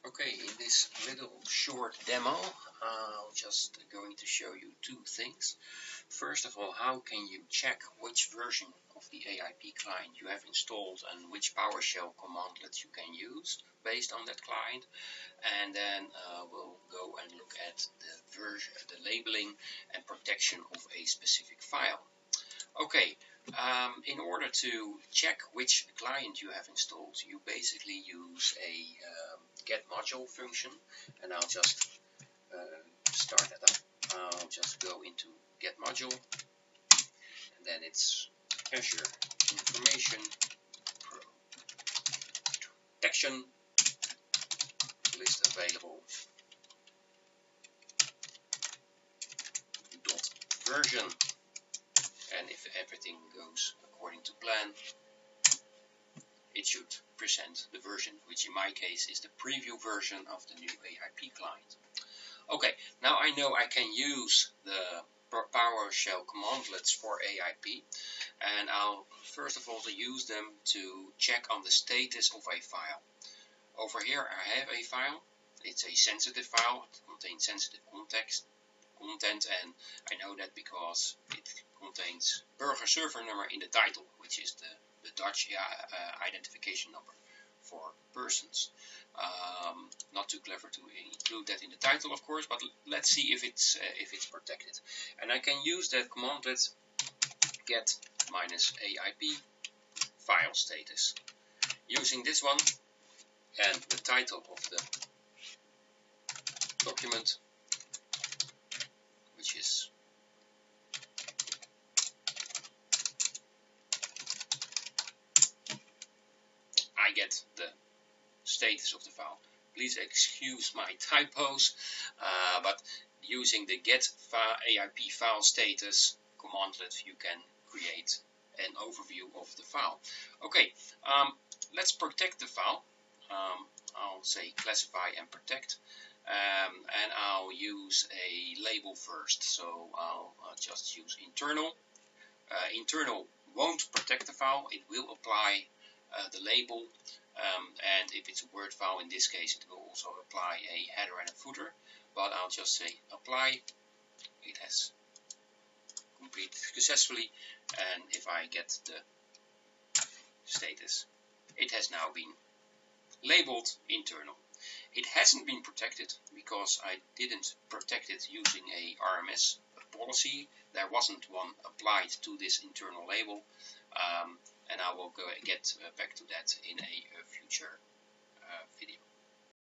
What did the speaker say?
Okay, in this little short demo, I'm just going to show you two things. First of all, how can you check which version of the AIP client you have installed and which PowerShell commandlets you can use based on that client. And then we'll go and look at the version, the labeling and protection of a specific file. Okay, in order to check which client you have installed, you basically use a get module function, and I'll just start that up. I'll just go into get module, and then it's Azure information protection list available dot version, and if everything goes according to plan, it should present the version, which in my case is the preview version of the new AIP client. Okay, now I know I can use the PowerShell commandlets for AIP, and I'll first of all use them to check on the status of a file. Over here I have a file. It's a sensitive file. It contains sensitive content, and I know that because it contains burger server number in the title, which is the Dutch identification number for persons. Not too clever to include that in the title, of course, but let's see if it's protected. And I can use that commandlet get -AIP file status. Using this one and the title of the document, which is I get the status of the file. Please excuse my typos, but using the get AIP file status commandlet, you can create an overview of the file. Okay, let's protect the file. I'll say classify and protect, and I'll use a label first. So I'll just use internal. Internal won't protect the file. It will apply the label, and if it's a Word file, in this case it will also apply a header and a footer, but I'll just say apply. It has completed successfully, and if I get the status, it has now been labeled internal. It hasn't been protected because I didn't protect it using a RMS policy. There wasn't one applied to this internal label, and I will get back to that in a future